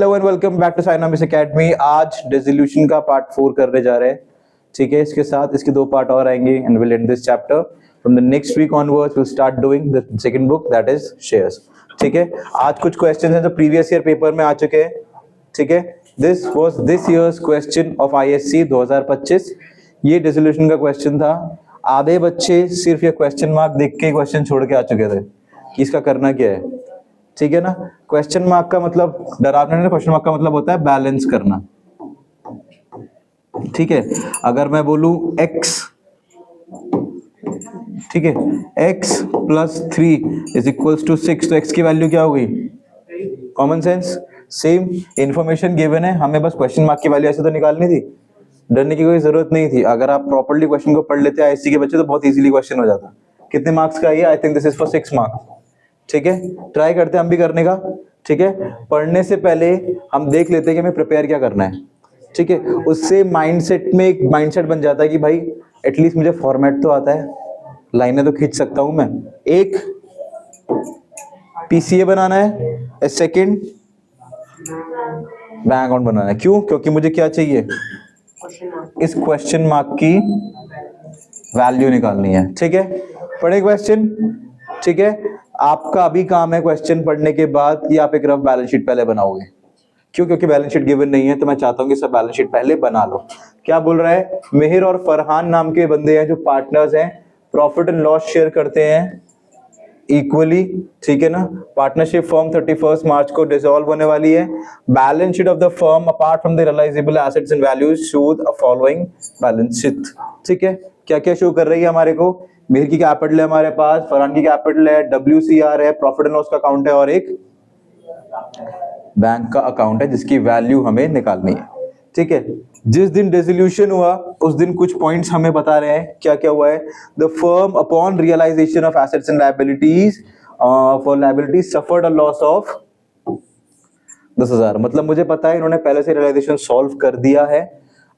Hello and welcome back to Synamics academy. आज dissolution का part 4 करने जा रहे हैं। ठीक है, इसके साथ इसके 2 पार्ट और आएंगे and will end this chapter. From the next week onwards will start doing the second book that is shares. ठीक है, आज कुछ क्वेश्चंस हैं जो प्रीवियस ईयर पेपर में आ चुके हैं। ठीक है, this was this years question of ISC 2025। ये डिसोल्यूशन का क्वेश्चन था। आधे बच्चे सिर्फ ये क्वेश्चन मार्क देख के क्वेश्चन छोड़ के आ चुके थे कि इसका करना क्या है। ठीक है ना, क्वेश्चन मार्क का मतलब डरावना नहीं, क्वेश्चन मार्क का मतलब होता है बैलेंस करना। ठीक है, अगर मैं बोलूं x, ठीक है, x प्लस 3 इज इक्वल्स टू 6, तो x की वैल्यू क्या हो गई? Common sense, same information given है, हमें बस क्वेश्चन मार्क की वैल्यू ऐसे तो निकालनी थी, डरने की कोई जरूरत नहीं थी। अगर आप प्रॉपर्ली क्वेश्चन को पढ़ लेते आईएससी के बच्चे तो बहुत इजीली क्वेश्चन हो जाता। कितने मार्क्स का है? आई think this is for 6 marks. ठीक है, ट्राई करते हैं हम भी करने का। ठीक है, पढ़ने से पहले हम देख लेते हैं कि हमें प्रिपेयर क्या करना है। ठीक है, उससे माइंडसेट में एक माइंडसेट बन जाता है कि भाई एटलीस्ट मुझे फॉर्मेट तो आता है, लाइनें तो खींच सकता हूं मैं। एक पीसीए बनाना है, सेकंड बैंक अकाउंट बनाना है। क्यों? क्योंकि मुझे क्या चाहिए? इस क्वेश्चन मार्क की वैल्यू निकालनी है। ठीक है, पढ़े क्वेश्चन। ठीक है, आपका अभी काम है क्वेश्चन पढ़ने के बाद कि आप एक रफ बैलेंस शीट पहले बनाओगे। क्यों? क्योंकि बैलेंस शीट गिवन नहीं है, तो मैं चाहता हूं कि सब बैलेंस शीट पहले बना लो। क्या बोल रहा है? मेहर और फरहान नाम के बंदे हैं जो पार्टनर्स हैं, प्रॉफिट एंड लॉस शेयर करते हैं इक्वली। ठीक है ना, पार्टनरशिप फर्म 31 मार्च को डिसॉल्व होने वाली है। Balance sheet of the firm apart from the realisable assets and values show the following balance sheet. ठीक है, क्या क्या शो कर रही है हमारे को? मेहर की कैपिटल है हमारे पास, फरहान की कैपिटल है, WCR है, प्रॉफिट एंड लॉस का अकाउंट है, और एक बैंक का अकाउंट है जिसकी वैल्यू हमें निकालनी है। ठीक है, जिस दिन डिसोल्यूशन हुआ उस दिन कुछ पॉइंट्स हमें बता रहे हैं क्या क्या हुआ है। The firm upon realisation of assets and liabilities for liabilities suffered a loss of 10,000। मतलब मुझे पता है इन्होंने पहले से रियलाइजेशन सॉल्व कर दिया है।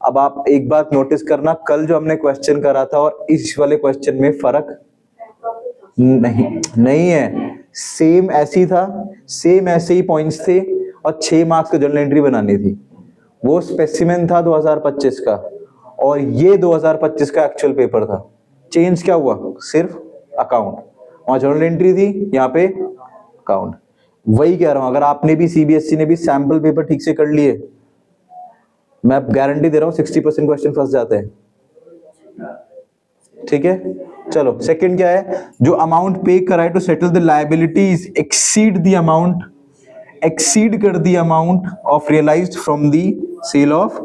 अब आप एक बात नोटिस करना, कल जो हमने क्वेश्चन करा था और इस वाले क्वेश्चन में फर्क नहीं है, सेम ऐसी था, सेम ऐसे ही पॉइंट्स थे और 6 मार्क्स का जर्नल एंट्री बनानी थी। वो स्पेसिमेन था 2025 का और ये 2025 का एक्चुअल पेपर था। चेंज क्या हुआ? सिर्फ अकाउंट। वहां जर्नल एंट्री थी, यहाँ पे अकाउंट। वही कह रहा हूं, अगर आपने भी सीबीएसई ने भी सैंपल पेपर ठीक से कर लिए, मैं गारंटी दे रहा हूं 60% क्वेश्चन फंस जाते हैं। ठीक है, चलो सेकंड क्या है? जो अमाउंट पे कराए to settle the liabilities exceed the amount, exceed कर दी amount of realised from the sale of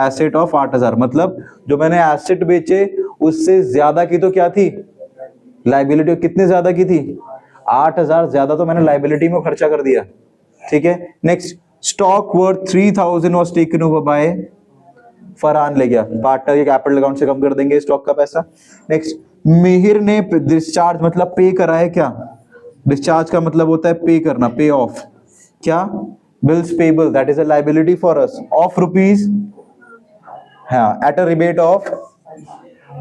asset of 8,000। मतलब जो मैंने एसेट बेचे उससे ज्यादा की तो क्या थी? लायबिलिटी। कितने ज्यादा की थी? 8,000 ज्यादा तो मैंने लायबिलिटी में खर्चा कर दिया। ठीक है, next, stock worth 3,000 was taken over bye Farhan, ले गया, पार्टनर के कैपिटल अकाउंट से कम कर देंगे स्टॉक का पैसा। नेक्स्ट, मेहर ने डिस्चार्ज मतलब पे करा है। क्या डिस्चार्ज का मतलब होता है? पे करना, पे ऑफ। क्या? Bills payable, that is a liability for us of rupees, हाँ, एट अ रिबेट ऑफ,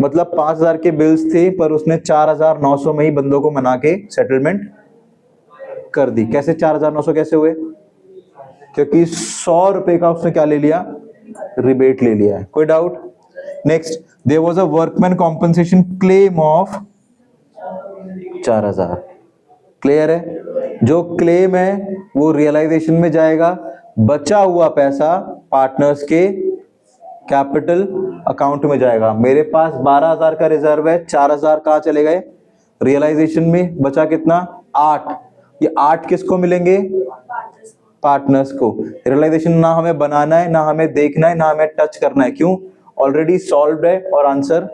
मतलब 5,000 के बिल्स थे पर उसने 4,900 में ही बंदों को मना के सेटलमेंट कर दी। कैसे 4,900 कैसे हुए? क्योंकि 100 रुपए का उसने क्या ले लिया? रिबेट ले लिया है। कोई doubt? Next, there was a workman compensation claim of 4,000। Clear है? जो क्लेम है वो रियलाइजेशन में जाएगा, बचा हुआ पैसा पार्टनर्स के कैपिटल अकाउंट में जाएगा। मेरे पास 12,000 का रिजर्व है, 4,000 कहां चले गए? रियलाइजेशन में। बचा कितना? 8। ये 8 किसको मिलेंगे? पार्टनर्स को। रियलाइजेशन ना हमें बनाना है, ना हमें देखना है, ना हमें टच करना है। क्यों? ऑलरेडी सॉल्व्ड है और आंसर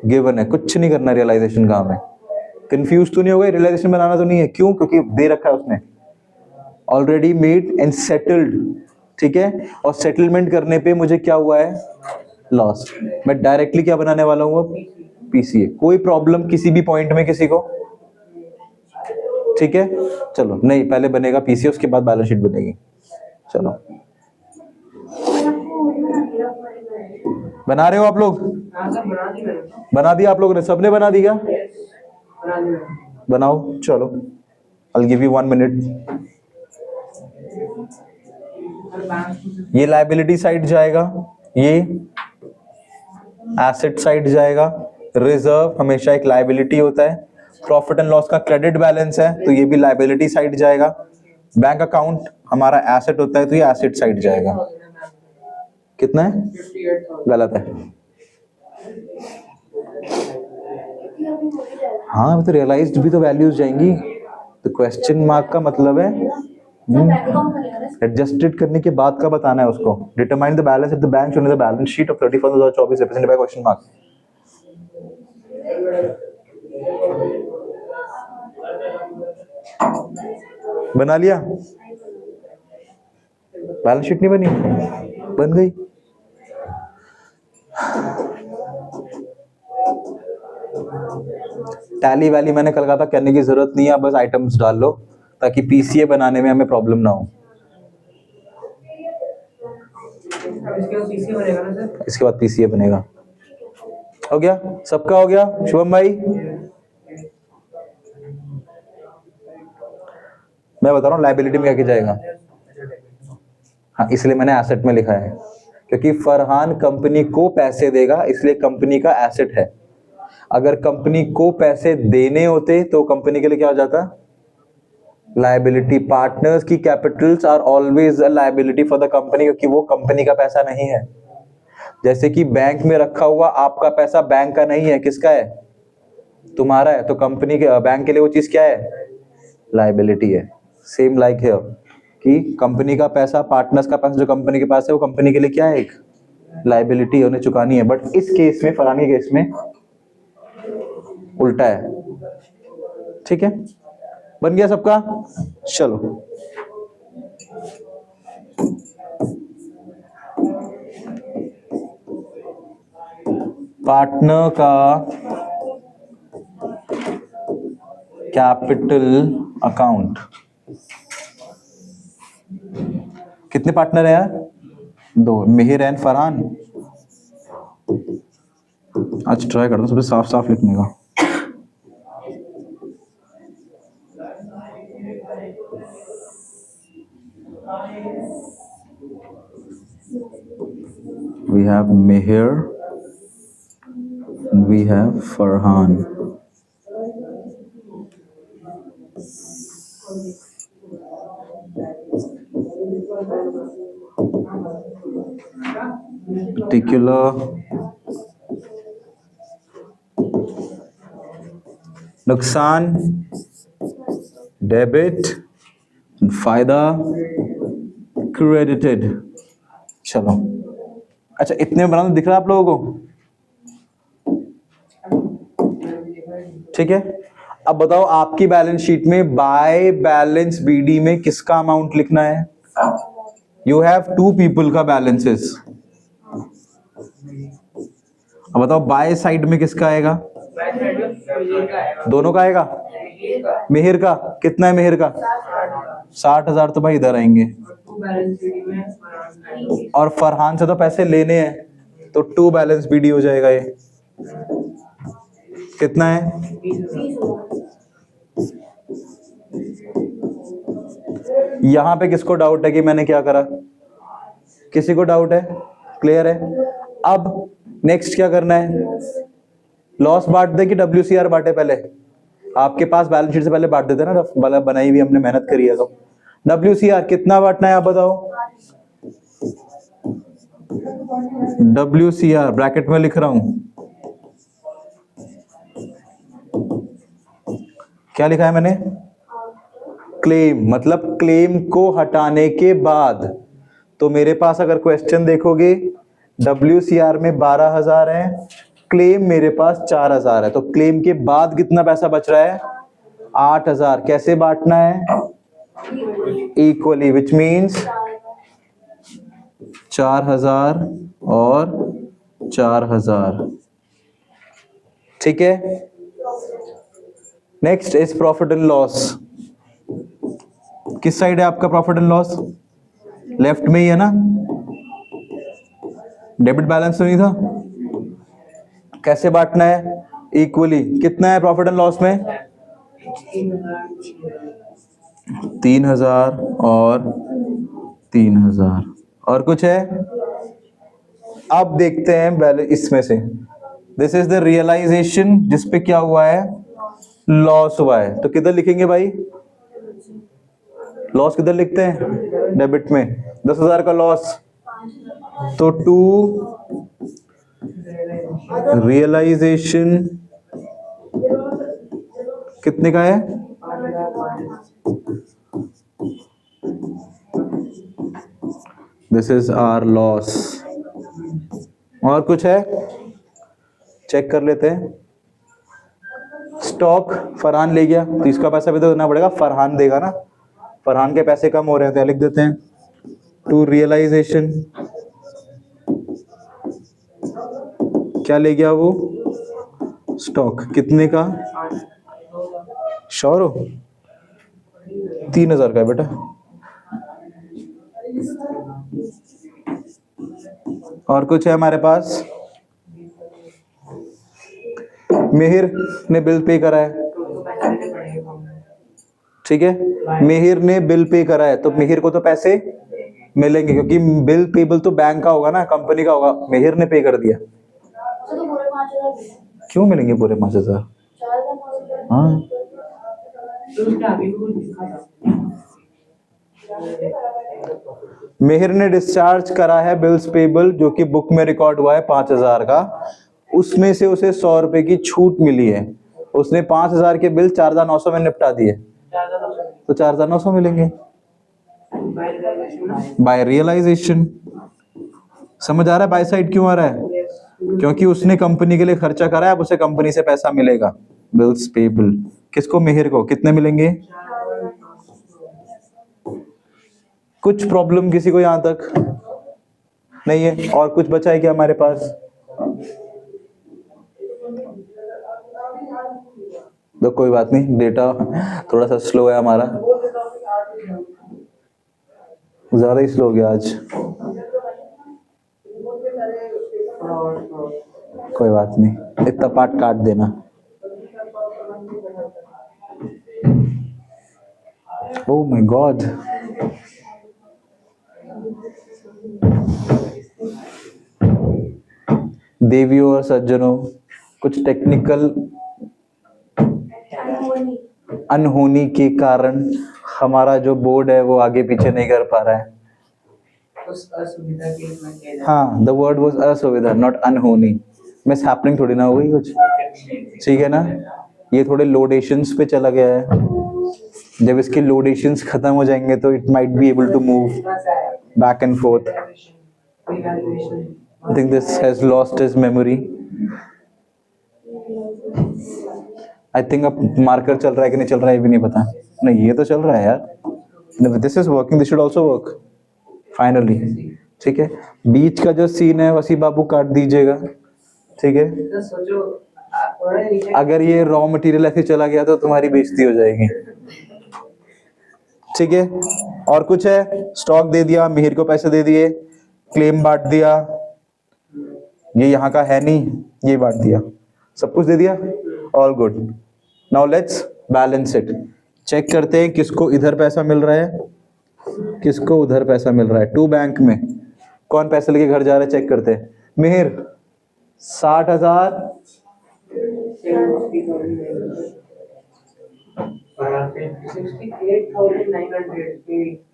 गिवन है। कुछ नहीं करना रियलाइजेशन का हमें। कंफ्यूज तो नहीं हो गए? रियलाइजेशन बनाना तो नहीं है। क्यों? क्योंकि दे रखा है उसने, ऑलरेडी मेड एंड सेटल्ड। ठीक है, और सेटलमेंट करने पे मुझे क्या हुआ है? लॉस। मैं डायरेक्टली क्या बनाने वाला हूं अब? पीसीए। कोई प्रॉब्लम किसी भी पॉइंट में किसी को? ठीक है, चलो, नहीं पहले बनेगा पीसीए, उसके बाद बैलेंस शीट बनेगी। चलो, बना रहे हो आप लोग? बना दिया आप लोगों ने? सबने बना दिया? बनाओ, चलो, I'll give you 1 minute. ये लायबिलिटी साइड जाएगा, ये एसेट साइड जाएगा। रिजर्व हमेशा एक लायबिलिटी होता है। प्रॉफिट एंड लॉस का क्रेडिट बैलेंस है तो ये भी लायबिलिटी साइड जाएगा। बैंक अकाउंट हमारा एसेट होता है तो ये एसेट साइड जाएगा। कितना है? गलत है। हाँ तो रियलाइज्ड भी तो वैल्यूज जाएंगी। तो क्वेश्चन मार्क का मतलब है एडजस्टेड करने के बाद का बताना है उसको। Determine the balance at the bank shown in the balance sheet of 31/2024 represented by question mark. बना लिया? बैलेंस शीट नहीं बनी? बन गई। टैली वैली मैंने कल कहा था करने की जरूरत नहीं है, बस आइटम्स डाल लो ताकि पीसीए बनाने में हमें प्रॉब्लम ना हो। इसके बाद पीसीए बनेगा। हो गया? सबका हो गया? शुभम भाई मैं बता रहा हूँ लायबिलिटी में क्या किया जाएगा। हाँ इसलिए मैंने एसेट में लिखा है क्योंकि फरहान कंपनी को पैसे देगा इसलिए कंपनी का एसेट है। अगर कंपनी को पैसे देने होते तो कंपनी के लिए क्या हो जाता? लायबिलिटी। पार्टनर्स की capitals are always a liability for the company क्योंकि वो कंपनी का पैसा नहीं है। जैसे कि बैंक में रखा हुआ आपका पैसा बैंक का नहीं है, किसका है? तुम्हारा है। तो कंपनी के बैंक के लिए वो चीज क्या है? लायबिलिटी है। सेम लाइक हियर कि कंपनी का पैसा, पार्टनर्स का पैसा जो कंपनी के पास है वो कंपनी के लिए क्या है? एक लायबिलिटी है, उन्हें चुकानी है। बट इस केस में, फरहान के केस में उल्टा है। ठीक है, बन गया सबका? चलो पार्टनर का कैपिटल अकाउंट। कितने पार्टनर है यार? 2, मिहिर एंड फरहान। आज ट्राई करता हूँ सबसे साफ साफ लिखने का। We have Mihir and we have Farhan. Particular नुकसान डेबिट, फायदा क्रेडिटेड। चलो अच्छा इतने बनाना दिख रहा है आप लोगों को? ठीक है, अब बताओ आपकी बैलेंस शीट में बाय बैलेंस बीडी में किसका अमाउंट लिखना है? यू हैव 2 पीपल का बैलेंसेस। अब बताओ बाय साइड में किसका आएगा? दोनों का आएगा। मिहिर का कितना है? मिहिर का 60,000 तो भाई इधर आएंगे और फरहान से तो पैसे लेने हैं तो 2 बैलेंस बीडी हो जाएगा। ये कितना है? यहां पे किसको डाउट है कि मैंने क्या करा? किसी को डाउट है? क्लियर है? अब नेक्स्ट क्या करना है? लॉस बांट दे कि WCR बांटे? पहले आपके पास बैलेंस शीट से पहले बांट देते ना, रफ बनाई हुई हमने, मेहनत करी है तो। WCR कितना बांटना है आप बताओ? WCR ब्रैकेट में लिख रहा हूं, क्या लिखा है मैंने? क्लेम, मतलब क्लेम को हटाने के बाद। तो मेरे पास अगर क्वेश्चन देखोगे WCR में 12,000 है, क्लेम मेरे पास 4,000 है, तो क्लेम के बाद कितना पैसा बच रहा है? 8,000। कैसे बांटना है? इक्वली, विच मीन्स 4,000 और 4,000। ठीक है, next is profit and loss. किस साइड है आपका प्रॉफिट एंड लॉस? लेफ्ट में ही है ना? डेबिट बैलेंस तो नहीं था? कैसे बांटना है? इक्वली। कितना है प्रॉफिट एंड लॉस में? 3,000 और 3,000। और कुछ है? अब देखते हैं बैलेंस इसमें से। दिस इज द रियलाइजेशन जिसपे क्या हुआ है, लॉस हुआ है। तो किधर लिखेंगे भाई? लॉस किधर लिखते हैं? डेबिट में। 10,000 का लॉस, तो टू रियलाइजेशन कितने का है? This is our loss. और कुछ है? चेक कर लेते हैं। स्टॉक फरहान ले गया तो इसका पैसा भी तो देना पड़ेगा, फरहान देगा ना। फरहान के पैसे कम हो रहे हैं तो लिख देते हैं टू रियलाइजेशन। क्या ले गया वो? स्टॉक। कितने का? श्योर हो? 3,000 का है बेटा। और कुछ है हमारे पास? मिहिर ने बिल पे करा है, ठीक है। मिहिर ने बिल पे करा है तो मिहिर को तो पैसे मिलेंगे, क्योंकि बिल पेबल तो बैंक का होगा ना, कंपनी का होगा। मिहिर ने पे कर दिया, क्यों मिलेंगे पूरे 5,000? हाँ, मिहिर ने डिस्चार्ज करा है बिल्स पेबल जो कि बुक में रिकॉर्ड हुआ है 5,000 का। उसमें से उसे 100 रुपए की छूट मिली है। उसने 5,000 के बिल 4,900 में निपटा दिए, तो 4,900 मिलेंगे बाय रियलाइजेशन। समझ आ रहा है बाय साइड क्यों आ रहा है? क्योंकि उसने कंपनी के लिए खर्चा करा है, अब उसे कंपनी से पैसा मिलेगा। बिल्स पेबल किसको? मिहिर को। कितने मिलेंगे? कुछ प्रॉब्लम किसी को यहां तक नहीं है? और कुछ बचा है क्या हमारे पास? तो कोई बात नहीं, डेटा थोड़ा सा स्लो है हमारा, ज्यादा ही स्लो हो गया आज। कोई बात नहीं, इतना पार्ट काट देना। ओह माय गॉड, देवियों और सज्जनों, कुछ टेक्निकल अनहोनी के कारण हमारा जो बोर्ड है वो आगे पीछे नहीं कर पा रहा है। हाँ, द वर्ड वाज असुविधा, नॉट अनहोनी। मिस हैपनिंग थोड़ी ना हो गई कुछ, ठीक है ना। ये थोड़े लोडेशंस पे चला गया है। जब इसके लोडेशंस खत्म हो जाएंगे तो it might be able to move back and forth. I think this has lost his memory. I think अब मार्कर चल रहा है कि नहीं चल रहा है भी नहीं पता। नहीं, ये तो चल रहा है यार। This is working, this should also work finally, ठीक है। बीच का जो सीन है वसी बाबू काट दीजिएगा, ठीक है। अगर ये रॉ मटेरियल ऐसे चला गया तो तुम्हारी बेइज्जती हो जाएगी, ठीक है। और कुछ है? स्टॉक दे दिया, मिहिर को पैसे दे दिए, क्लेम बांट दिया, ये यहाँ का है नहीं, ये बांट दिया, सब कुछ दे दिया, all good. Now let's balance it. Check करते हैं किसको इधर पैसा मिल रहा है, किसको उधर पैसा मिल रहा है। टू बैंक में कौन पैसे लेके घर जा रहा है, चेक करते हैं। मिहिर 60,000,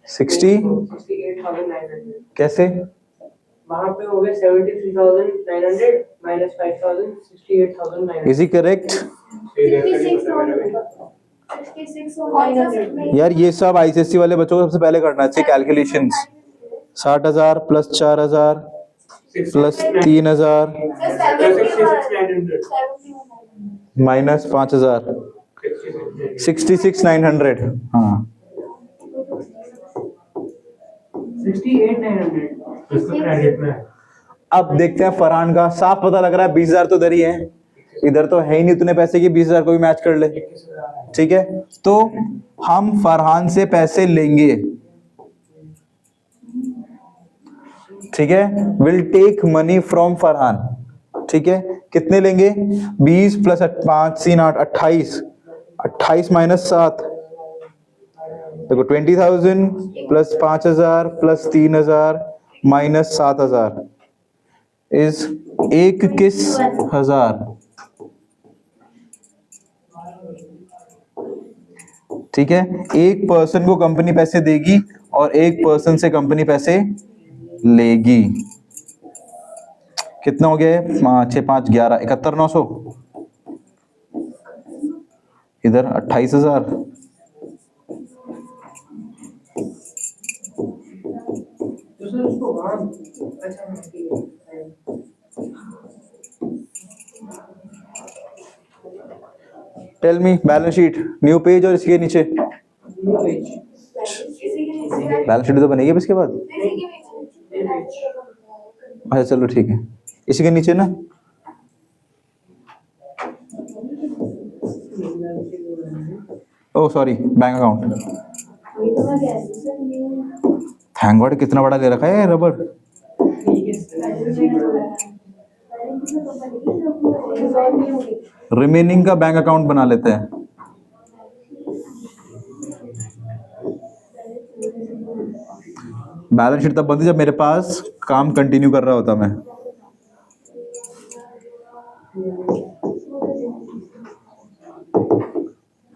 68,900 कैसे? वहां पे हो गए 73,900 माइनस 5,000, 68,900। Is he correct? यार ये सब आईसीएससी वाले बच्चों को सबसे पहले करना चाहिए कैलकुलेशंस। 60,000 plus 4,000 plus 3,000 minus 5,000, 66,900। हाँ, 68,900। अब देखते हैं फरहान का। साफ पता लग रहा है 20,000 तो इधर ही है, इधर तो है ही नहीं उतने पैसे की 20,000 को भी मैच कर ले, ठीक है। तो हम फरहान से पैसे लेंगे, ठीक है। Will take money from Farhan, ठीक है। कितने लेंगे? 20 प्लस 5 3 8 28, 28 माइनस 7 देखो 20,000 प्लस 5,000 प्लस 3,000 माइनस 7,000 इज 21,000। ठीक है, एक पर्सन को कंपनी पैसे देगी और एक पर्सन से कंपनी पैसे लेगी। कितना हो गया है? 5, 6, 5, 11, 71,900। इधर 28,000। Tell me balance sheet, new page और इसके नीचे बैलेंस शीट तो बनेगी अब इसके बाद। अच्छा चलो ठीक है, इसी के नीचे ना। Oh sorry, bank account. Thank God कितना बड़ा ले रखा है रबड़। रिमेनिंग का बैंक अकाउंट बना लेते हैं। बैलेंस शीट तब बनती जब मेरे पास काम कंटिन्यू कर रहा होता मैं।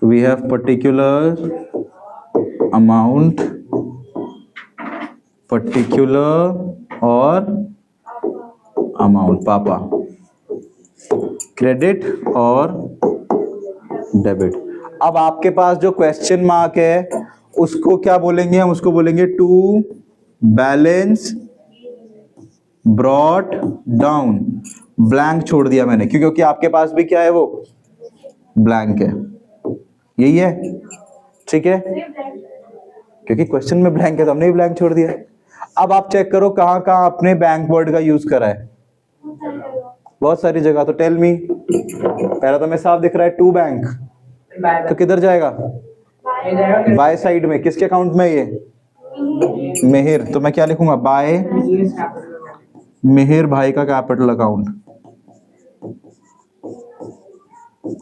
We have particular amount, particular और amount पापा, क्रेडिट और डेबिट। अब आपके पास जो क्वेश्चन मार्क है उसको क्या बोलेंगे हम? उसको बोलेंगे to balance brought down. Blank छोड़ दिया मैंने क्योंकि आपके पास भी क्या है, वो ब्लैंक है। यही है, ठीक है, क्योंकि क्वेश्चन में ब्लैंक है तो हमने भी ब्लैंक छोड़ दिया। अब आप चेक करो कहां कहां आपने बैंक वर्ड का यूज करा है। बहुत सारी जगह। तो टेल मी, पहला तो मैं साफ दिख रहा है टू बैंक, तो किधर जाएगा? बाय साइड में। किसके अकाउंट में? ये मिहिर। तो मैं क्या लिखूंगा? बाय मिहिर भाई का कैपिटल अकाउंट।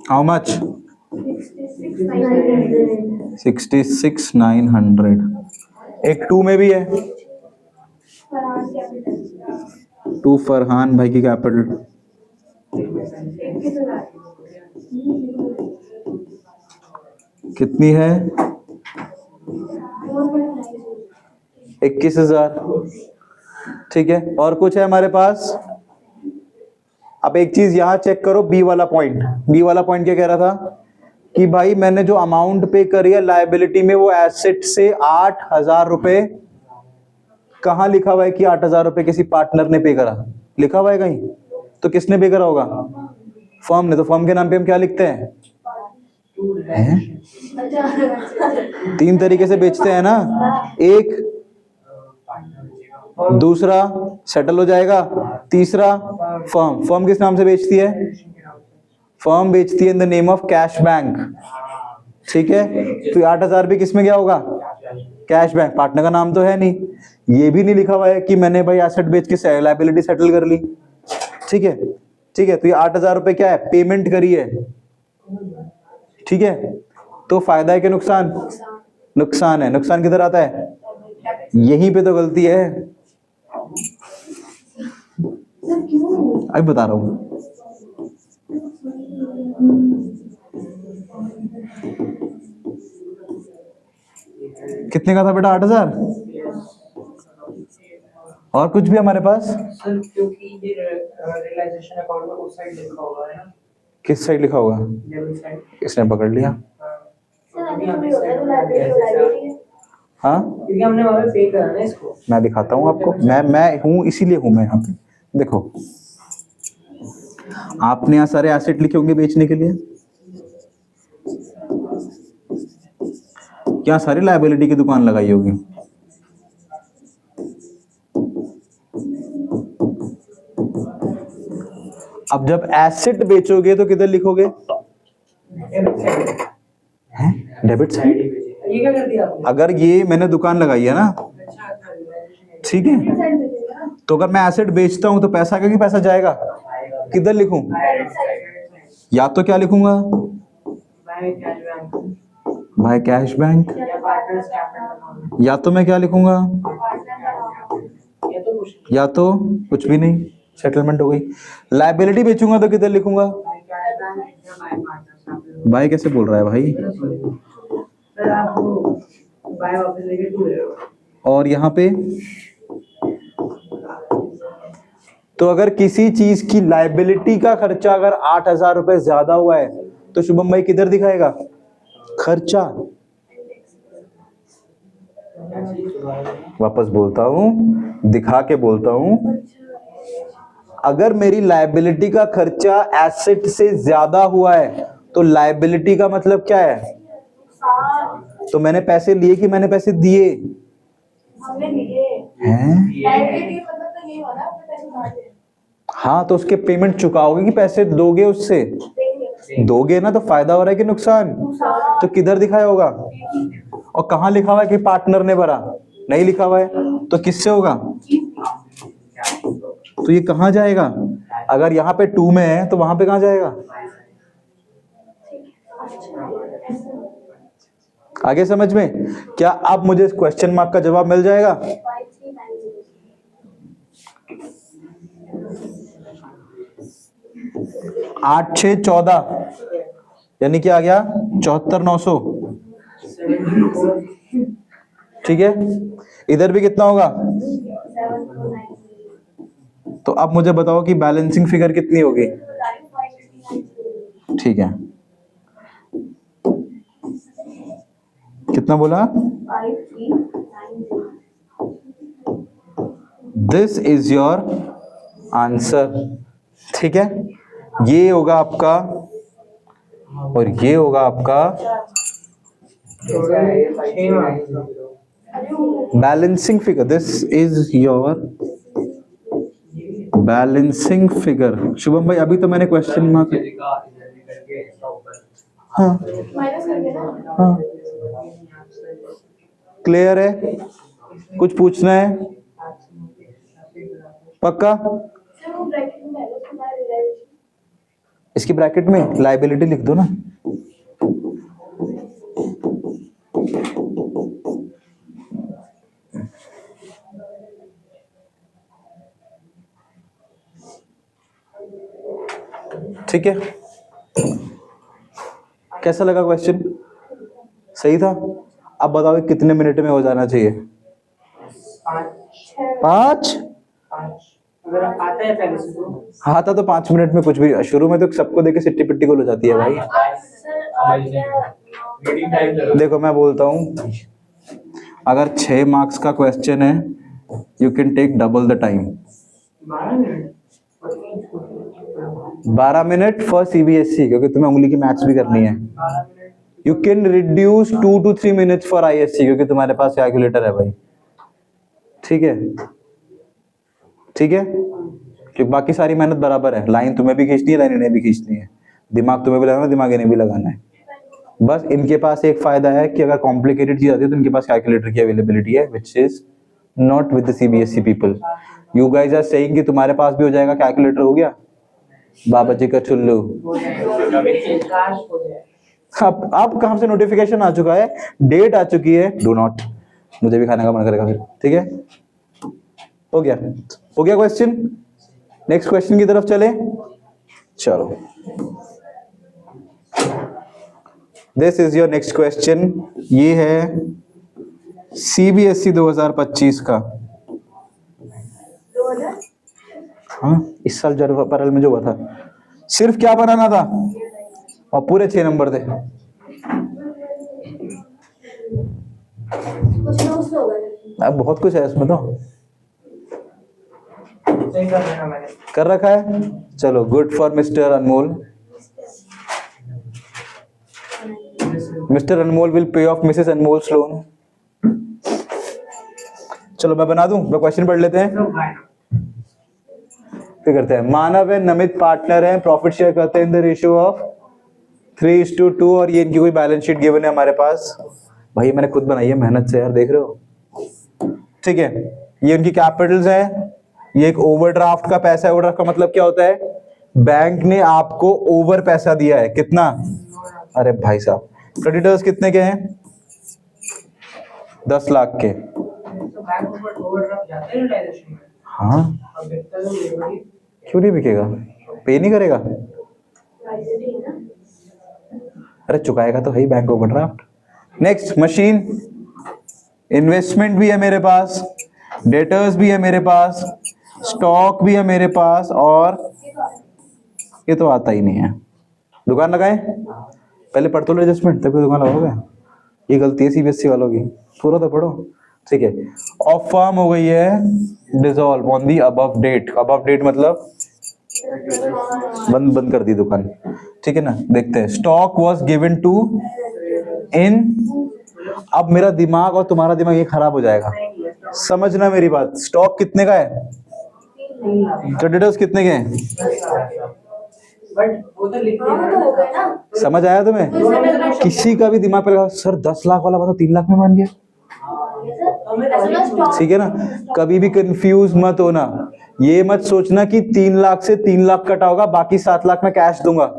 How much? 66,900। एक टू में भी है, टू फरहान भाई की कैपिटल। कितनी है? 21,000। ठीक है, और कुछ है हमारे पास? अब एक चीज यहां चेक करो, बी वाला पॉइंट। बी वाला पॉइंट क्या कह रहा था कि भाई मैंने जो अमाउंट पे करी है लायबिलिटी में, वो एसेट से 8,000 रुपए। कहां लिखा हुआ है कि 8,000 रुपए किसी पार्टनर ने पे करा? लिखा हुआ है कहीं? तो किसने पे करा होगा? फर्म ने। तो फर्म के नाम पे हम क्या लिखते हैं? तीन तरीके से बेचते हैं ना। एक, दूसरा सेटल हो जाएगा, तीसरा फर्म। फर्म किस नाम से बेचती है? फर्म बेचती है in the name of cash bank. ठीक है, तो 8,000 भी किस में गया होगा? Cash bank. पार्टनर का नाम तो है नहीं। ये भी नहीं लिखा हुआ है कि मैंने भाई एसेट बेच के लायबिलिटी सेटल कर ली। ठीक है, ठीक है, तो ये 8,000 रुपए क्या है? पेमेंट करी है। ठीक है, तो फायदा है कि नुकसान? नुकसान है। नुकसान किधर आता है? यहीं पे तो गलती है। अभी बता रहा हूं। कितने का था बेटा? 8,000। और कुछ भी हमारे पास? सर क्योंकि ये रियलाइजेशन अकाउंट में उस साइड लिखा होगा है ना। किस साइड लिखा होगा? Debit side. इसने पकड़ लिया। हाँ, क्योंकि हमने वहां पे पे करा ना इसको। मैं दिखाता हूँ आपको। मैं हूँ, इसीलिए हूँ मैं यहाँ पे। देखो, आपने यहाँ सारे एसेट लिखे होंगे बेचने के लिए। क्या सारी लायबिलिटी की दुकान लगाई होगी? अब जब एसेट बेचोगे तो किधर लिखोगे? Debit side. ये क्या कर दिया आपने? अगर ये मैंने दुकान लगाई है ना, ठीक है, तो अगर मैं एसेट बेचता हूं तो पैसा क्योंकि पैसा जाएगा, किधर लिखूं? या तो क्या लिखूंगा? भाई कैश बैंक, या पार्टनर्स कैपिटल, या तो मैं क्या लिखूंगा, ये तो कुछ या तो कुछ भी नहीं, सेटलमेंट हो गई। लाइबिलिटी बेचूंगा तो किधर लिखूंगा, नहीं, क्या है ना, या बाय पार्टनर्स कैपिटल। भाई कैसे बोल रहा है भाई। सर आप वो बाय वापस लेके टू ले रहे हो। और यहाँ पे तो अगर किसी चीज की लाइबिलिटी का खर्चा अगर 8,000 रुपए ज्यादा हुआ है तो शुभम भाई किधर दिखाएगा खर्चा। वापस बोलता हूं, दिखा के बोलता हूं, अगर मेरी लाइबिलिटी का खर्चा एसेट से ज्यादा हुआ है तो लाइबिलिटी का मतलब क्या है, तो मैंने पैसे लिए कि मैंने पैसे दिए हमने लिए हैं। लाइबिलिटी मतलब तो ये हुआ ना आपने पैसे उधार लिए हाँ तो उसके पेमेंट चुकाओगे कि पैसे दोगे, उससे देंगे दोगे ना, तो फायदा हो रहा है कि नुकसान, तो किधर दिखाया होगा, और कहाँ लिखा हुआ है कि पार्टनर ने भरा, नहीं लिखा हुआ है, तो किससे होगा, तो ये कहाँ जाएगा, अगर यहाँ पे 2 में है तो वहां पे कहाँ जाएगा, आगे समझ में। क्या अब मुझे इस क्वेश्चन मार्क का जवाब मिल जाएगा, 8 6 14 यानी क्या आ गया 74,900, ठीक है। इधर भी कितना होगा, तो अब मुझे बताओ कि बैलेंसिंग फिगर कितनी होगी, ठीक है, कितना बोला, दिस इज योर आंसर, ठीक है। ये होगा आपका और ये होगा आपका balancing figure, this is your balancing figure. Shubham भाई अभी तो मैंने क्वेश्चन मार्क, हाँ माइनस करके ना हाँ क्लियर है, कुछ पूछना है, पक्का। सिर्फ वो ब्रैकेट में डालो तुम्हारा रियलाइजेशन इसकी ब्रैकेट में लाइबिलिटी लिख दो ना, ठीक है। कैसा लगा क्वेश्चन, सही था। अब बताओ ये कितने मिनट में हो जाना चाहिए, 5। अगर आता है पहले से तो हाँ था तो 5 मिनट में कुछ भी, शुरू में तो सबको देखे सिट्टी पिट्टी गोल हो जाती है भाई। देखो मैं बोलता हूँ, अगर 6 मार्क्स का क्वेश्चन है you can take double the time, 12 minute for CBSE, क्योंकि तुम्हें उंगली की मैथ्स भी करनी है। You can reduce 2 to 3 minutes for ISC, क्योंकि तुम्हारे पास कैलकुलेटर है भाई, ठीक है, ठीक है। क्योंकि बाकी सारी मेहनत बराबर है, लाइन तुम्हें भी खींचनी है, लाइन इन्हें भी खींचनी है, दिमाग तुम्हें भी लगाना है, दिमाग इन्हें भी लगाना है। बस इनके पास एक फायदा है कि अगर कॉम्प्लिकेटेड चीज आती है तो इनके पास कैलकुलेटर की अवेलेबिलिटी है, which is not with the CBSE people. You guys are saying कि तुम्हारे पास भी हो जाएगा, कैलकुलेटर हो गया बाबा जी का चुल्लू। अब कहां से नोटिफिकेशन आ चुका है, डेट आ चुकी है, डू नॉट, मुझे भी खाने का मन करेगा फिर, ठीक है। हो गया, हो गया क्वेश्चन, नेक्स्ट क्वेश्चन की तरफ चले, चलो। This is your next question, ये है सीबीएसई 2025 का। हाँ इस साल जो अप्रैल में जो हुआ था, सिर्फ क्या बनाना था और पूरे 6 नंबर थे। कुछ ना कुछ होगा अब बहुत कुछ है इसमें तो, सही कर रहा मैंने। कर रखा है, चलो good for mister Anmol. Mister Anmol will pay of Mrs Anmol's loan. चलो मैं बना दूं, मैं क्वेश्चन पढ़ लेते हैं, फिर करते हैं। मानव है नमित पार्टनर है, प्रॉफिट शेयर करते हैं इन द रेशियो ऑफ 3:2, और ये इनकी कोई बैलेंस शीट गिवन है हमारे पास। भाई मैंने खुद बनाई है मेहनत से यार, देख रहे हो, ठीक है। ये उनकी कैपिटल्स है, ये एक ओवरड्राफ्ट का पैसा है। ओवरड्राफ्ट का मतलब क्या होता है, बैंक ने आपको ओवर पैसा दिया है, कितना, अरे भाई साहब क्रेडिटर्स कितने के हैं? 10 लाख के। तो बैंक ओवरड्राफ्ट जाते हैं रियलाइजेशन में। हाँ, अब बिकता तो नहीं है भाई। क्यों नहीं बिकेगा? पे नहीं करेगा? लाइबिलिटी है ना। अरे चुकाएगा तो है ही bank overdraft. Next, machine. Investment भी है मेरे पास, डेटर्स भी है मेरे पास, स्टॉक भी है मेरे पास, और ये तो आता ही नहीं है। दुकान लगाए? पहले पढ़ तो लो एडजस्टमेंट, तब दुकान लगाओगे। ये गलती है सीबीएसई वालों की, पूरा तो पढ़ो। ठीक है, ऑफ फर्म हो गई है dissolve on the above date. Above date मतलब बंद बंद कर दी दुकान। ठीक है ना, देखते हैं। स्टॉक वाज गिवन टू इन, अब मेरा दिमाग और तुम्हारा दिमाग ये खराब हो जाएगा, समझना मेरी बात। स्टॉक कितने का है? क्रेडिटर्स कितने के हैं? बट वो तो लिख हाँ वो तो हो गया ना। समझ आया तुम्हें? किसी का भी दिमाग पे लगा, सर 10 लाख वाला बता 3 लाख में मान गया। ठीक है ना, कभी भी कंफ्यूज मत होना। ये मत सोचना कि 3 लाख से 3 लाख कटा होगा, बाकी 7 लाख में कैश दूंगा।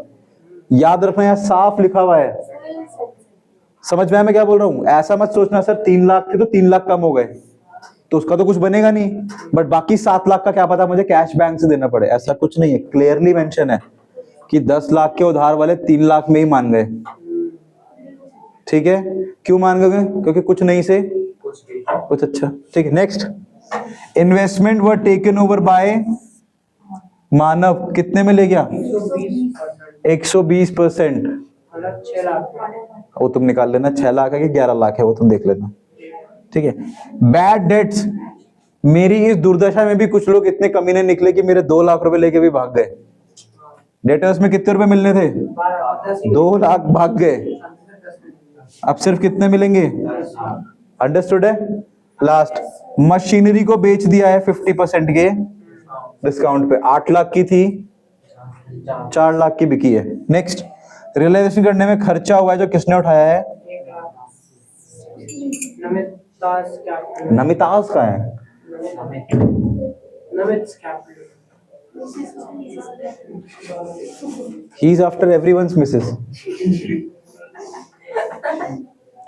याद रखना, यहाँ साफ लिखा हुआ है। समझ में आया मैं क्या बोल रहा हूँ? ऐसा मत सोचना सर 3 लाख के तो 3 लाख कम हो गए, तो उसका तो कुछ बनेगा नहीं, बट बाकी 7 लाख का क्या पता मुझे कैश बैंक से देना पड़े। ऐसा कुछ नहीं है, क्लियरली मेंशन है कि 10 लाख के उधार वाले 3 लाख में ही मान गए। ठीक है, क्यों मान गए? क्योंकि कुछ नहीं से कुछ अच्छा। ठीक है, next. Investment were taken over by Manav, कितने में ले गया? 120%। मतलब 6 लाख। वो तुम निकाल लेना, 6 लाख है कि 11 लाख है वो तुम देख लेना। ठीक है, बैड डेट्स। मेरी इस दुर्दशा में भी कुछ लोग इतने कमीने निकले कि मेरे 2 लाख रुपए लेके भी भाग गए। डेटर्स में कितने रुपए मिलने थे? 2 लाख, भाग गए। अब सिर्फ कितने मिलेंगे? अंडरस्टूड है? लास्ट, मशीनरी को बेच दिया है 50% के डिस्काउंट पे। 8 लाख की थी, 4 लाख की बिकी है। नेक्स्ट, रियलाइजेशन करने में खर्चा हुआ है जो किसने उठाया है? नमिताज का है। He is after everyone's misses.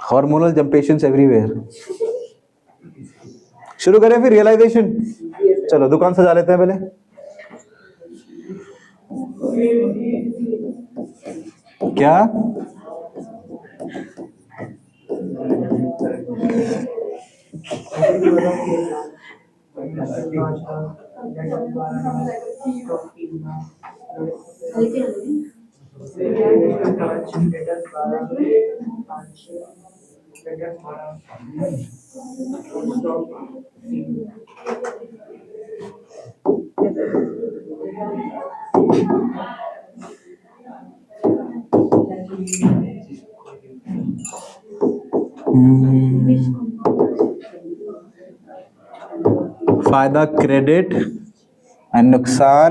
Hormonal jumpations everywhere. शुरू करें फिर रियलाइजेशन। चलो दुकान सजा लेते हैं पहले। क्या? फायदा क्रेडिट एंड नुकसान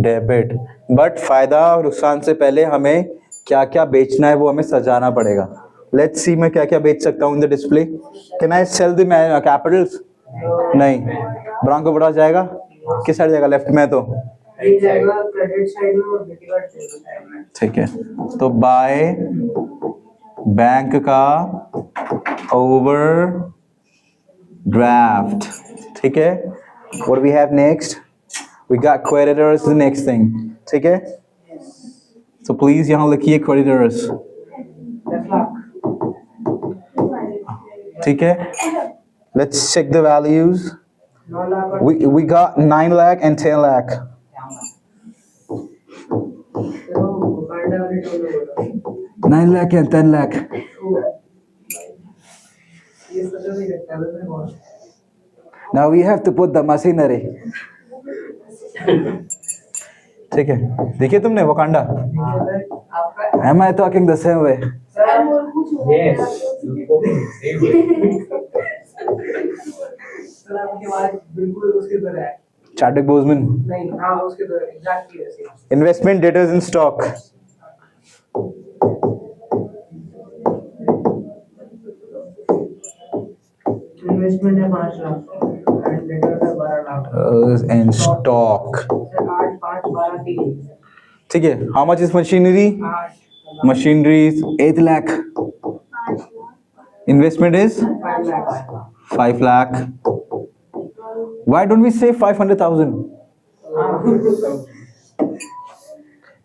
डेबिट। बट फायदा और नुकसान से पहले हमें क्या क्या बेचना है वो हमें सजाना पड़ेगा। लेट्स सी मैं क्या क्या बेच सकता हूँ in the display. Can I sell the capitals? नहीं। ब्रांको बढ़ा जाएगा, किस साइड जाएगा? लेफ्ट में। तो क्रेडिट साइड में और डेबिट साइड में। ठीक है, तो बाय बैंक का ओवर ड्राफ्ट। ठीक है, what we have next? We got creditors, the next thing. ठीक है, so please यहाँ लिखिए creditors। 10 लाख। ठीक है, let's check the values. 9 lakh. We got 9 lakh and 10 lakh. तो दुकानदार वाले टोल 9 lakh and 10 lakh. ये सब भी लगता है मेरे को। Now we have to put the machinery. ठीक है, देखिए तुमने वकांडा? आपका Am I talking the same way? Sir और कुछ हो गया। सर आपकी आवाज बिल्कुल उसके तरह है। Chadwick Boseman. नहीं, हाँ उसके तरह एग्जैक्टली ऐसे। Investment debtors in stock. Investment है 5 लाख एंड डेटर्स है 12 लाख। In stock. 8 5 12 3। ठीक है, how much is machinery? 8 Machinery is 8 lakh. 5 lakh. Investment is 5 lakhs. 5 lakh. Why don't we say 500,000?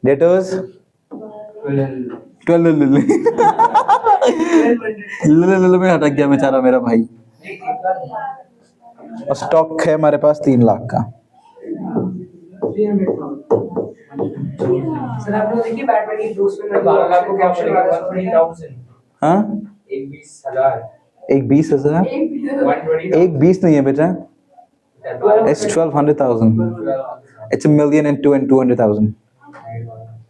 Debtors 12 में अटक गया बेचारा मेरा भाई. और स्टॉक है हमारे पास 3 लाख का. 300,000. सर आप लोग देखिए बैटमैन की दूसरे में 12 लाख को कैप्शन वाला 20,000. हाँ, एक 20,000. एक 20,000. 120. एक 20 नहीं है बेटा. It's 1200,000. It's a million and 200,000.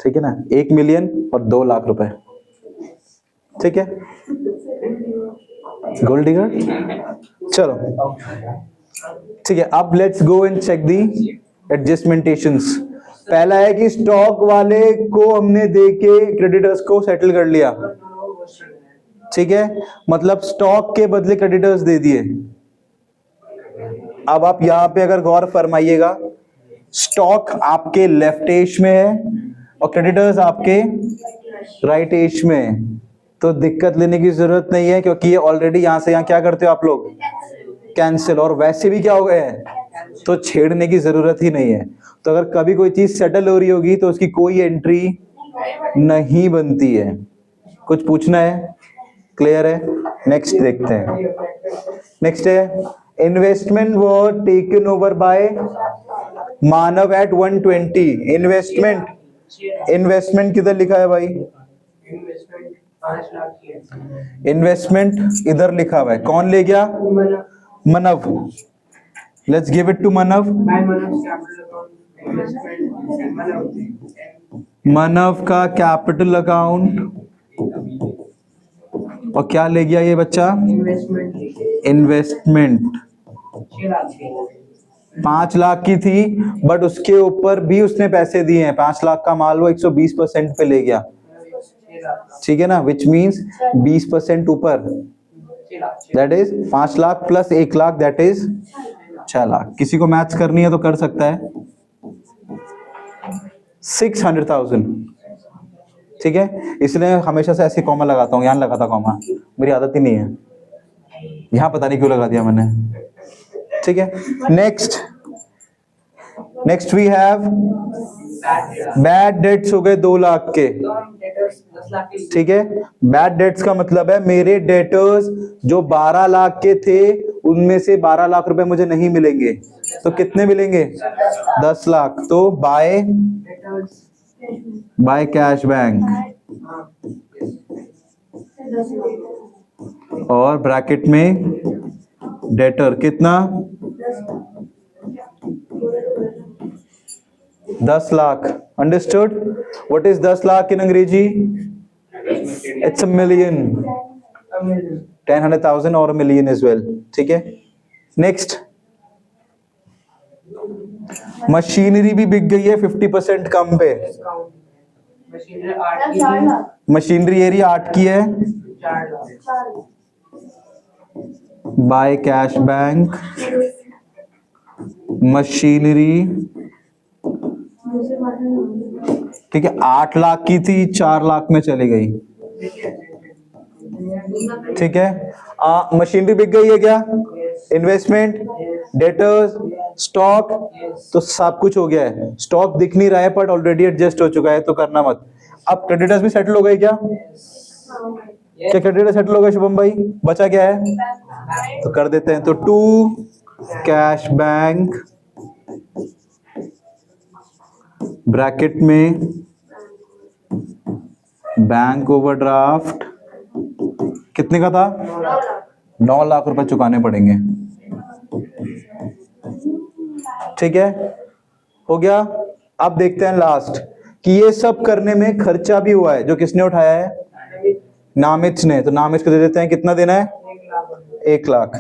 ठीक है ना, 1 मिलियन और 2 लाख रुपए. ठीक है, गोल्ड डिगर. चलो ठीक है, अब let's go and check the adjustmentations. पहला है कि स्टॉक वाले को हमने दे के क्रेडिटर्स को सेटल कर लिया. ठीक है, मतलब स्टॉक के बदले क्रेडिटर्स दे दिए. अब आप यहां पे अगर गौर फरमाइएगा, स्टॉक आपके लेफ्ट एज में है और क्रेडिटर्स आपके राइट एज में है. तो दिक्कत लेने की जरूरत नहीं है, क्योंकि ये ऑलरेडी यहां से यहां क्या करते हो आप लोग, कैंसिल. और वैसे भी क्या हो गए हैं, तो छेड़ने की जरूरत ही नहीं है. तो अगर कभी कोई चीज सेटल हो रही होगी तो उसकी कोई एंट्री नहीं बनती है. कुछ पूछना है? क्लियर है? नेक्स्ट देखते हैं. नेक्स्ट है इन्वेस्टमेंट वो taken over by Manav at 120. Investment किधर लिखा है भाई? इन्वेस्टमेंट 5 लाख की है. इन्वेस्टमेंट इधर लिखा हुआ है. कौन ले गया? Manav. Let's give it to Manav. By Manoj capital account investment Manav का कैपिटल अकाउंट. और क्या ले गया ये बच्चा? इन्वेस्टमेंट 6 लाख की. 5 लाख की थी, बट उसके ऊपर भी उसने पैसे दिए हैं. 5 लाख का माल वो 120% पे ले गया. 6 लाख. ठीक है ना, विच मीन्स 20% ऊपर. 6 lakh. That is 5 lakh plus 1 lakh, that is 6 lakh. किसी को मैथ्स करनी है तो कर सकता है. 600,000. ठीक है, इसलिए हमेशा से ऐसी कॉमा लगाता हूँ. यहाँ लगाता कॉमा, मेरी आदत ही नहीं है. यहाँ पता नहीं क्यों लगा दिया मैंने. ठीक है, next we have bad debts. हो गए 2 लाख के. तो हम डेटर्स 10 लाख के. ठीक है, बैड डेट्स का मतलब है मेरे डेटर्स जो 12 लाख के थे उनमें से 12 लाख रुपए मुझे नहीं मिलेंगे. तो कितने मिलेंगे? 10 लाख. तो बाय डेटर्स. Cash bank. हाँ. और ब्रैकेट में डेटर कितना? 10 lakh. Understood? What is 10 lakh in अंग्रेजी? It's a million. 10,000 और मिलियन एज वेल. ठीक है, नेक्स्ट. मशीनरी भी बिक गई है 50% कम पे. डिस्काउंट. मशीनरी 8 की. 4 लाख. मशीनरी एरिया 8 की है. 4 lakh. 4 lakh. By cash bank. Machinery ठीक है, 8 लाख की थी, 4 लाख में चली गई. ठीक है, मशीनरी बिक गई है क्या? इन्वेस्टमेंट, डेटर्स, स्टॉक, तो सब कुछ हो गया है. स्टॉक दिख नहीं रहा है पर ऑलरेडी एडजस्ट हो चुका है, तो करना मत. अब क्रेडिटर्स भी सेटल हो गए क्या? क्या क्रेडिटर सेटल हो गए शुभम भाई? बचा क्या है? तो कर देते हैं. तो टू कैश बैंक ब्रैकेट में बैंक ओवरड्राफ्ट कितने का था? 9 लाख रुपए चुकाने पड़ेंगे. ठीक है, हो गया. अब देखते हैं लास्ट कि ये सब करने में खर्चा भी हुआ है, जो किसने उठाया है? नामित ने. तो नामित को दे देते हैं. कितना देना है? 1 लाख.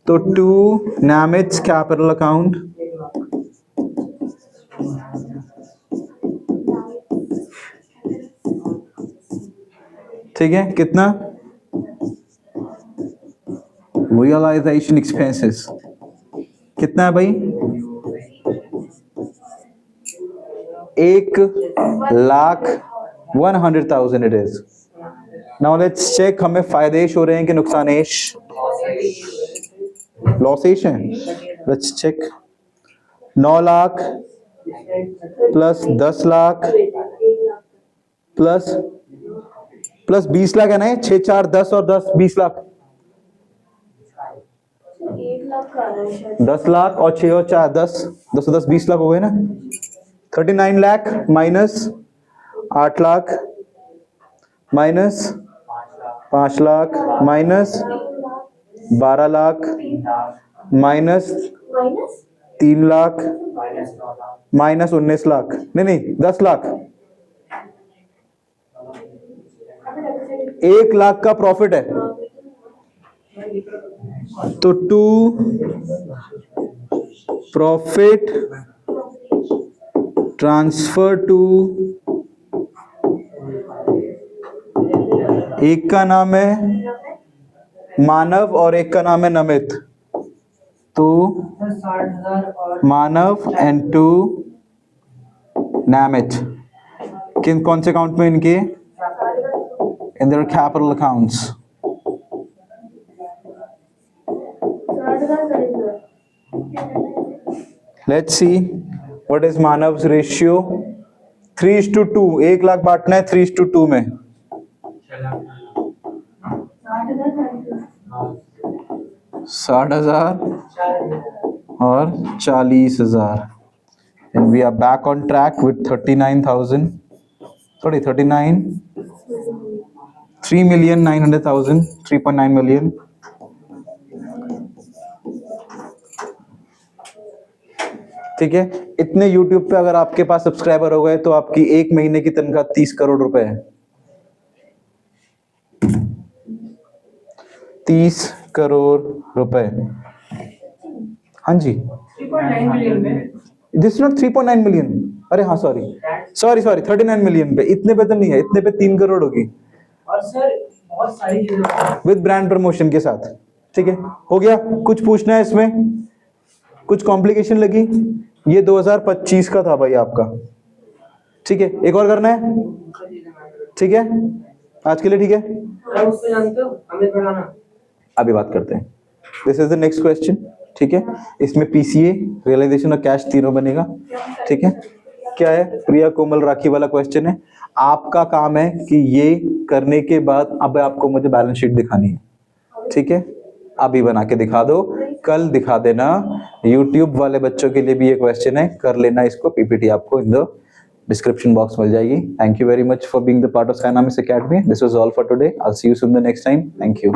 तो टू नामित कैपिटल अकाउंट ठीक है, कितना? रियलाइजेशन एक्सपेंसेस कितना है भाई? 1 lakh 100,000 it is. Now let's check हमें फायदेश हो रहे हैं कि नुकसानेश, लॉसेश हैं. Let's check. 9 lakh plus 10 lakh plus 20 lakh है ना, 6 4 10 और 10 20 लाख, 1 लाख का आ रहा है शायद. 10 लाख और 6 और 4 10 10 और 10 20 लाख हो गए ना. 39 lakh minus 8 lakh minus 5 lakh minus 12 lakh minus minus 3 lakh minus 19 lakh, नहीं 10 लाख. 1 लाख का प्रॉफिट है तो टू प्रॉफिट ट्रांसफर टू, एक का नाम है मानव और एक का नाम है नमित, तो 60,000 और मानव एंड टू नामित. किन कौन से अकाउंट में इनके? In their capital accounts. 60,000 करेंगे. Let's see what is Manav's ratio. 3:2. 1 lakh बांटना है 3:2 में. 60,000 और 40,000. And we are back on track with 39,000. Sorry, 3,900,000, 3.9 million. ठीक है. इतने YouTube पे अगर आपके पास सब्सक्राइबर हो गए तो आपकी 1 महीने की तनख्वाह 30 करोड़ रुपए है. 30 करोड़ रुपए. हाँ जी. 3.9 मिलियन में दिस नॉट 3.9 मिलियन. अरे हाँ सॉरी 39 मिलियन पे. इतने पे तो नहीं है, इतने पे 3 करोड़ होगी और सर बहुत सारी चीजें विद ब्रांड प्रमोशन के साथ. ठीक है, हो गया. कुछ पूछना है इसमें? कुछ कॉम्प्लिकेशन लगी? ये 2025 का था भाई आपका. ठीक है, एक और करना है. ठीक है, आज के लिए ठीक है. आप उसको जानते हो हमें पढ़ाना. अभी बात करते हैं. This is the next question. ठीक है, इसमें पीसीए, रियलाइजेशन और कैश तीनों बनेगा. ठीक है, क्या है? प्रिया कोमल राखी वाला क्वेश्चन है. आपका काम है कि ये करने के बाद अब आपको मुझे बैलेंस शीट दिखानी है. ठीक है, अभी बना के दिखा दो, कल दिखा देना. यूट्यूब वाले बच्चों के लिए भी ये क्वेश्चन है, कर लेना इसको. पीपीटी आपको इन द डिस्क्रिप्शन बॉक्स मिल जाएगी. Thank you very much for being the part of Skynamis Academy. This was all for today. I will see you soon the next time. Thank you.